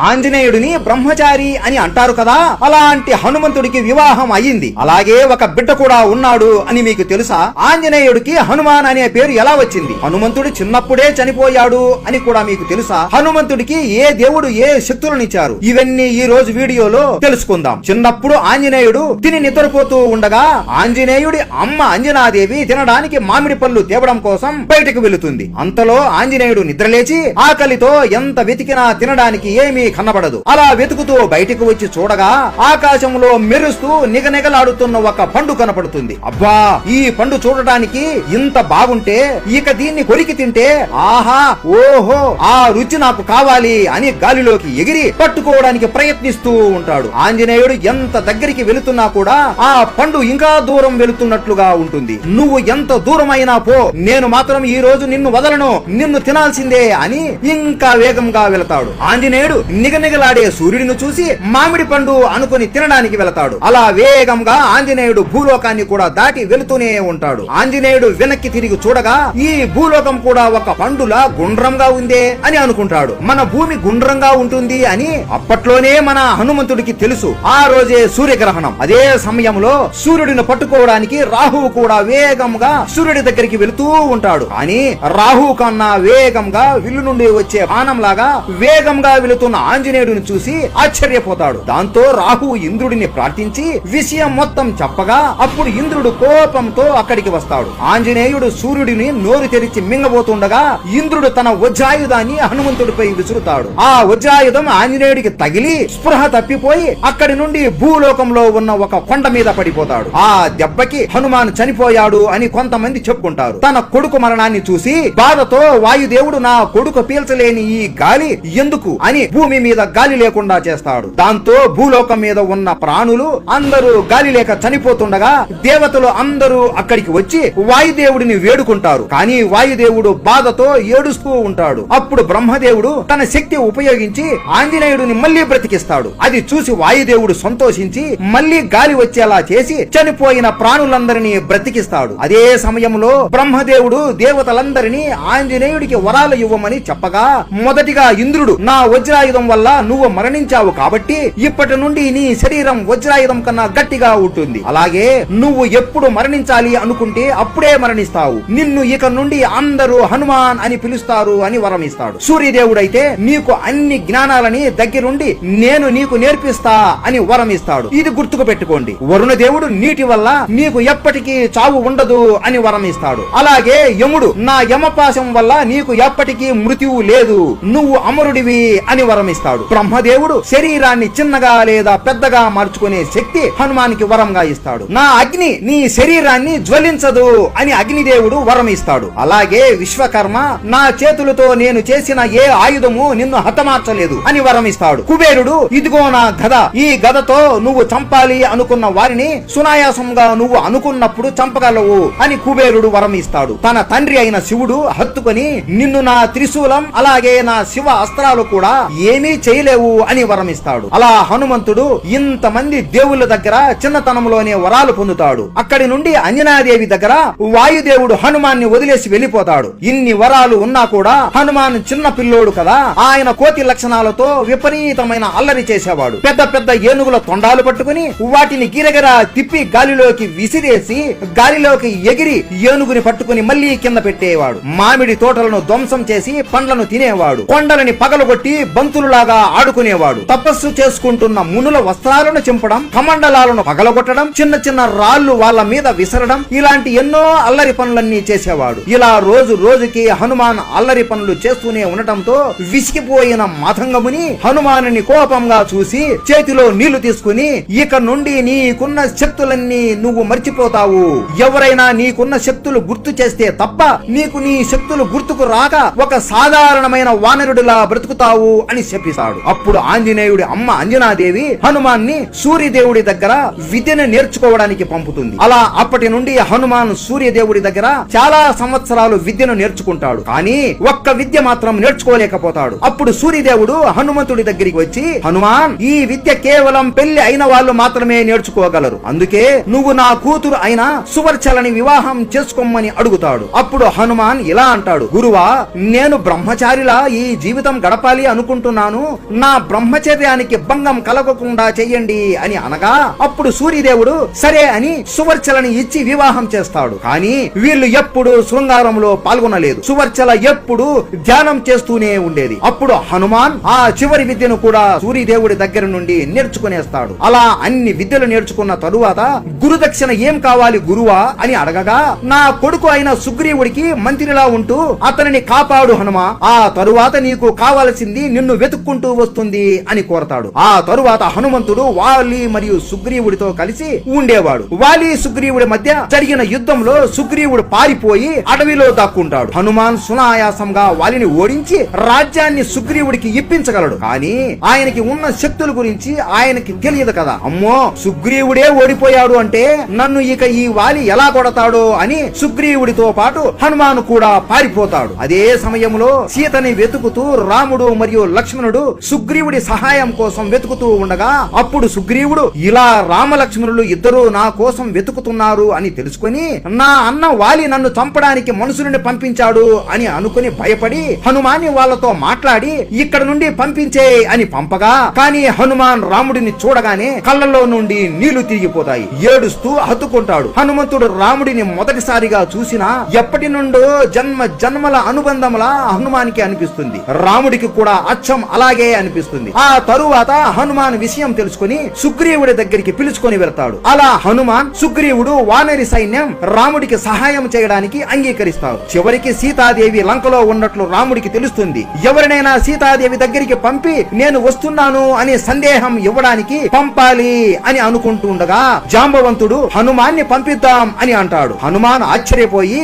ఆంజనేయుడిని బ్రహ్మచారి అని అంటారు కదా, అలాంటి హనుమంతుడికి వివాహం అయ్యింది. అలాగే ఒక బిడ్డ కూడా ఉన్నాడు అని మీకు తెలుసా? ఆంజనేయుడికి హనుమాన్ అనే పేరు ఎలా వచ్చింది? హనుమంతుడు చిన్నప్పుడే చనిపోయాడు అని కూడా మీకు తెలుసా? హనుమంతుడికి ఏ దేవుడు ఏ శక్తులనిచ్చారు? ఇవన్నీ ఈ రోజు వీడియోలో తెలుసుకుందాం. చిన్నప్పుడు ఆంజనేయుడు తిని నిద్రపోతూ ఉండగా ఆంజనేయుడి అమ్మ అంజనాదేవి తినడానికి మామిడి పళ్ళు తేవడం కోసం బయటకు వెళుతుంది. అంతలో ఆంజనేయుడు నిద్రలేచి ఆకలితో ఎంత వెతికినా తినడానికి ఏమీ కనబడదు. అలా వెతుకుతూ బయటకు వచ్చి చూడగా ఆకాశంలో మెరుస్తూ నిగనిగలాడుతున్న ఒక పండు కనపడుతుంది. అబ్బా, ఈ పండు చూడటానికి ఇంత బాగుంటే ఇక దీన్ని కొరికి తింటే ఆహా ఓహో ఆ రుచి నాకు కావాలి అని గాలిలోకి ఎగిరి పట్టుకోవడానికి ప్రయత్నిస్తూ ఉంటాడు. ఆంజనేయుడు ఎంత దగ్గరికి వెళుతున్నా కూడా ఆ పండు ఇంకా దూరం వెళుతున్నట్లుగా ఉంటుంది. నువ్వు ఎంత దూరమైనా పో, నేను మాత్రం ఈ రోజు నిన్ను వదలను, నిన్ను తినాల్సిందే అని ఇంకా వేగంగా వెళతాడు. ఆంజనేయుడు నిగనిగలాడే సూర్యుడిని చూసి మామిడి పండు అనుకుని తినడానికి వెళతాడు. అలా వేగంగా ఆంజనేయుడు భూలోకాన్ని కూడా దాటి వెళుతూనే ఉంటాడు. ఆంజనేయుడు వెనక్కి తిరిగి చూడగా ఈ భూలోకం కూడా ఒక పండులా గుండ్రంగా ఉందే అని అనుకుంటాడు. మన భూమి గుండ్రంగా ఉంటుంది అని అప్పట్లోనే మన హనుమంతుడికి తెలుసు. ఆ రోజే సూర్యగ్రహణం. అదే సమయంలో సూర్యుడిని పట్టుకోవడానికి రాహువు కూడా వేగంగా సూర్యుడి దగ్గరికి వెళుతూ ఉంటాడు. కానీ రాహువు కన్నా వేగంగా విల్లు నుండి వచ్చే బాణంలాగా వేగంగా వెళుతున్న ఆంజనేయుడిని చూసి ఆశ్చర్యపోతాడు. దాంతో రాహు ఇంద్రుడిని ప్రార్థించి విషయం మొత్తం చెప్పగా అప్పుడు ఇంద్రుడు కోపంతో అక్కడికి వస్తాడు. ఆంజనేయుడు సూర్యుడిని నోరు తెరిచి మింగబోతుండగా ఇంద్రుడు తన వజ్రాయుధాన్ని హనుమంతుడిపై విసురుతాడు. ఆ వజ్రాయుధం ఆంజనేయుడికి తగిలి స్పృహ తప్పిపోయి అక్కడి నుండి భూలోకంలో ఉన్న ఒక కొండ మీద పడిపోతాడు. ఆ దెబ్బకి హనుమాన్ చనిపోయాడు అని కొంతమంది చెప్పుకుంటారు. తన కొడుకు మరణాన్ని చూసి బాధతో వాయుదేవుడు నా కొడుకు పీల్చలేని ఈ గాలి ఎందుకు అని భూమి మీద గాలి లేకుండా చేస్తాడు. దాంతో భూలోకం మీద ఉన్న ప్రాణులు అందరూ గాలి లేక చనిపోతుండగా దేవతలు అందరూ అక్కడికి వచ్చి వాయుదేవుడిని వేడుకుంటారు. కానీ వాయుదేవుడు బాధతో ఏడుస్తూ ఉంటాడు. అప్పుడు బ్రహ్మదేవుడు తన శక్తి ఉపయోగించి ఆంజనేయుడిని మళ్లీ బ్రతికిస్తాడు. అది చూసి వాయుదేవుడు సంతోషించి మళ్లీ గాలి వచ్చేలా చేసి చనిపోయిన ప్రాణులందరినీ బ్రతికిస్తాడు. అదే సమయంలో బ్రహ్మదేవుడు దేవతలందరినీ ఆంజనేయుడికి వరాలు ఇవ్వమని చెప్పగా మొదటిగా ఇంద్రుడు నా వజ్రాయుధం వల్ల నువ్వు మరణించావు కాబట్టి ఇప్పటి నుండి నీ శరీరం వజ్రాయుధం కన్నా గట్టిగా ఉంటుంది. అలాగే నువ్వు ఎప్పుడు మరణించాలి అనుకుంటే అప్పుడే మరణిస్తావు. నిన్ను ఇక నుండి అందరూ హనుమాన్ అని పిలుస్తారు అని వరం ఇస్తాడు. సూర్యదేవుడైతే నీకు అన్ని జ్ఞానాలని దగ్గరుండి నేను నీకు నేర్పిస్తా అని వరం ఇస్తాడు. ఇది గుర్తుకు పెట్టుకోండి. వరుణ దేవుడు నీటి వల్ల నీకు ఎప్పటికీ చావు ఉండదు అని వరం ఇస్తాడు. అలాగే యముడు నా యమపాశం వల్ల నీకు ఎప్పటికీ మృత్యువు లేదు, నువ్వు అమరుడివి అని వరం ఇస్తాడు. బ్రహ్మదేవుడు శరీరాన్ని చిన్నగా లేదా పెద్దగా మార్చుకునే శక్తి హనుమానికి వరంగా ఇస్తాడు. నా అగ్ని నీ శరీరాన్ని జ్వలించదు అని అగ్నిదేవుడు వరం ఇస్తాడు. అలాగే విశ్వకర్మ నా చేతులతో నేను చేసిన ఏ ఆయుధము నిన్ను హతమార్చలేదు అని వరం ఇస్తాడు. కుబేరుడు ఇదిగో నా గద, ఈ గదతో నువ్వు చంపాలి అనుకున్న వారిని సునాయాసంగా నువ్వు అనుకున్నప్పుడు చంపగలవు అని కుబేరుడు వరం ఇస్తాడు. తన తండ్రి అయిన శివుడు హత్తుకొని నిన్ను నా త్రిశూలం అలాగే నా శివ అస్త్రాలు కూడా ఏమీ చేయలేవు అని వరం ఇస్తాడు. అలా హనుమంతుడు ఇంతమంది దేవుళ్ళ దగ్గర చిన్నతనంలోనే వరాలు పొందుతాడు. అక్కడి నుండి అంజనాదేవి దగ్గర వాయుదేవుడు హనుమాన్ని వదిలేసి వెళ్లిపోతాడు. ఇన్ని వరాలు ఉన్నా కూడా హనుమాన్ చిన్న పిల్లోడు కదా, ఆయన కోతి లక్షణాలతో విపరీతమైన అల్లరి చేసేవాడు. పెద్ద పెద్ద ఏనుగుల తొండాలు పట్టుకుని వాటిని గిరగిరా తిప్పి గాలిలోకి విసిరేసి గాలిలోకి ఎగిరి ఏనుగుని పట్టుకుని మళ్లీ కింద పెట్టేవాడు. మామిడి తోటలను ధ్వంసం చేసి పండ్లను తినేవాడు. కొండలని పగలగొట్టి బంతులులాగా ఆడుకునేవాడు. తపస్సు చేసుకుంటున్న మునుల వస్త్రాలను చింపడం, కమండలాలను పగలగొట్టడం, చిన్న చిన్న రాళ్లు వాళ్ళ మీద విసరడం, ఇలాంటి ఎన్నో అల్లరి పనులన్నీ చేసేవాడు. ఇలా రోజు రోజుకి హనుమాన్ అల్లరి పనులు చేస్తూనే ఉండటంతో విసిగిపోయిన మాతంగముని హనుమానుని కోపంగా చూసి చేతిలో నీళ్లు తీసుకుని ఇక నుండి నీకున్న శక్తులన్నీ నువ్వు మర్చిపోతావు, ఎవరైనా నీకున్న శక్తులు గుర్తు చేస్తే తప్ప నీకు నీ శక్తులు గుర్తుకు రాక ఒక సాధారణమైన వానరుడిలా బ్రతుకుతావు అని చెప్పిస్తాడు. అప్పుడు ఆంజనేయుడి అమ్మ అంజనాదేవి హనుమాన్ని సూర్యదేవుడి దగ్గర విద్యను నేర్చుకోవడానికి పంపుతుంది. అలా అప్పటి నుండి హనుమాన్ సూర్యదేవుడి దగ్గర చాలా సంవత్సరాలు విద్యను నేర్చుకుంటాడు. కానీ ఒక్క విద్య మాత్రం నేర్చుకోలేకపోతాడు. అప్పుడు సూర్యదేవుడు హనుమంతుడి దగ్గరికి వచ్చి, హనుమాన్, ఈ విద్య కేవలం పెళ్లి అయిన వాళ్ళు మాత్రమే నేర్చుకోగలరు. అందుకే నువ్వు నా కూతురు అయిన సువర్చలని వివాహం చేసుకోమని అడుగుతాడు. అప్పుడు హనుమాన్ ఇలా అంటాడు, గురువా, నేను బ్రహ్మచారిలా ఈ జీవితం గడపాలి అనుకుంటున్నాను. నా బ్రహ్మచర్యానికి భంగం కలగకుండా చెయ్యండి అని అనగా అప్పుడు సూర్యదేవుడు సరే అని సువర్చలని ఇచ్చి వివాహం చేస్తాడు. కానీ వీళ్ళు ఎప్పుడు శృంగారంలో పాల్గొనలేదు. సువర్చల ఎప్పుడు ధ్యానం చేస్తూనే ఉండేది. అప్పుడు హనుమాన్ ఆ చివరి విద్యను కూడా సూర్యదేవుడి దగ్గర నుండి నేర్చుకునేస్తాడు. అలా అన్ని విద్యలు నేర్చుకున్న తరువాత గురుదక్షిణ ఏం కావాలి గురువా అని అడగగా, నా కొడుకు అయిన సుగ్రీవుడికి మంత్రిలా ఉంటూ అతనిని కాపాడు హనుమా, ఆ తరువాత నీకు కావలసింది నిన్ను వెతుక్కుంటూ వస్తుంది అని కోరతాడు. ఆ తరువాత హనుమంతుడు వాలి మరియు సుగ్రీవుడితో కలిసి ఉండేవాడు. వాలి సుగ్రీవుడి మధ్య జరిగిన యుద్ధంలో సుగ్రీవుడు పారిపోయి అడవిలో దాక్కుంటాడు. హనుమాన్ సునాయాసంగా వాలిని ఓడించి రాజ్యాన్ని సుగ్రీవుడికి ఇప్పించగలడు. కానీ ఆయనకి ఉన్న శక్తుల గురించి ఆయనకి తెలియదు కదా. అమ్మో, సుగ్రీవుడే ఓడిపోయాడు అంటే నన్ను ఇక ఈ వాలి ఎలా కొడతాడో అని సుగ్రీవుడితో పాటు హనుమాన్ కూడా పారిపోతాడు. అదే సమయంలో సీతని వెతుకుతూ రాముడు మరియు లక్ష్మణుడు సుగ్రీవుడి సహాయం కోసం వెతుకుతూ ఉండగా అప్పుడు సుగ్రీవుడు ఇలా రామలక్ష్మణులు ఇద్దరు నా కోసం వెతుకుతున్నారు అని తెలుసుకుని నా అన్న వాలి నన్ను చంపడానికి మనుషులని పంపించాడు అని అనుకుని భయపడి హనుమాన్ని వాళ్ళతో మాట్లాడి ఇక్కడ నుండి పంపించే అని పంపగా, కానీ హనుమాన్ రాముడిని చూడగానే కళ్ళల్లో నుండి నీళ్లు తిరిగిపోతాయి. ఏడుస్తూ హత్తుకుంటాడు. హనుమంతుడు రాముడిని మొదటిసారిగా చూసినా ఎప్పటి నుండో జన్మ జన్మల అనుబంధంలా హనుమానికి అనిపిస్తుంది. రాముడికి కూడా అచ్చం అలాగే అనిపిస్తుంది. ఆ తరువాత హనుమాన్ విషయం తెలుసుకుని సుగ్రీవుడి దగ్గరికి పిలుచుకొని వెళ్తాడు. అలా హనుమాన్ సుగ్రీవుడు వానరి సైన్యం రాముడికి సహాయం చేయడానికి అంగీకరిస్తారు. చివరికి సీతాదేవి లంకలో ఉన్నట్లు రాముడికి తెలుస్తుంది. ఎవరినైనా సీతాదేవి దగ్గరికి పంపి నేను వస్తున్నాను అనే సందేహం ఇవ్వడానికి పంపాలి అని అనుకుంటుండగా జాంబవంతుడు హనుమాన్ని పంపిద్దాం అని అంటాడు. హనుమాన్ ఆశ్చర్యపోయి,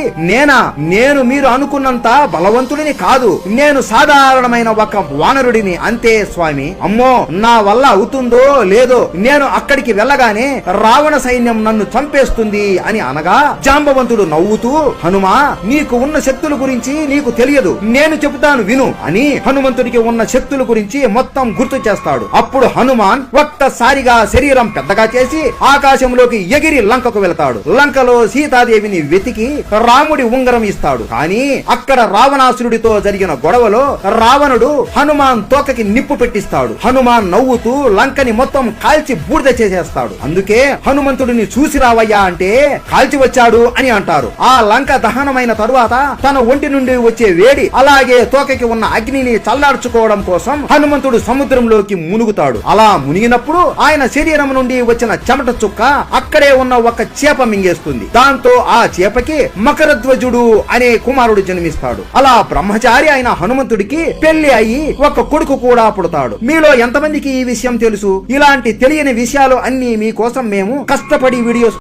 నేను మీరు అనుకున్నంత బలవంతుడిని కాదు, నేను సాధారణమైన ఒక వానరుడిని అంతే స్వామి. అమ్మో, నా వల్ల అవుతుందో లేదో, నేను అక్కడికి వెళ్ళగానే రావణ సైన్యం నన్ను చంపేస్తుంది అని అనగా జాంబవంతుడు నవ్వుతూ, హనుమా, నీకు ఉన్న శక్తుల గురించి నీకు తెలియదు, నేను చెబుతాను విను అని హనుమంతుడికి ఉన్న శక్తుల గురించి మొత్తం గుర్తు చేస్తాడు. అప్పుడు హనుమాన్ ఒక్కసారిగా శరీరం పెద్దగా చేసి ఆకాశంలోకి ఎగిరి లంకకు వెళ్తాడు. లంకలో సీతాదేవిని వెతికి రాముడి ఉంగరం ఇస్తాడు. కానీ అక్కడ రావణాసురుడితో జరిగిన గొడవలో రావణుడు హనుమాన్ తోకకి నిప్పు పెట్టిస్తాడు. హనుమాన్ నవ్వుతూ లంకని మొత్తం కాల్చి బూడిద చేసేస్తాడు. అందుకే హనుమంతుడిని చూసి రావయ్యా అంటే కాల్చి వచ్చాడు అని అంటారు. ఆ లంక దహనమైన తరువాత తన ఒంటి నుండి వచ్చే వేడి అలాగే తోకకి ఉన్న అగ్నిని చల్లార్చుకోవడం కోసం హనుమంతుడు సముద్రంలోకి మునుగుతాడు. అలా మునిగినప్పుడు ఆయన శరీరం నుండి వచ్చిన చెమట చుక్క అక్కడే ఉన్న ఒక చేప మింగేస్తుంది. దాంతో ఆ చేపకి మకరధ్వజుడు అనే కుమారుడు జన్మిస్తాడు. అలా బ్రహ్మచారి అయిన హనుమంతుడికి పెళ్లి అయ్యి ఒక కొడుకు కూడా పుడతాడు. మీలో ఎంతమందికి ఈ విషయం తెలుసు? ఇలాంటి తెలియని విషయాలు అన్ని మీకోసం మేము కష్టపడి వీడియోస్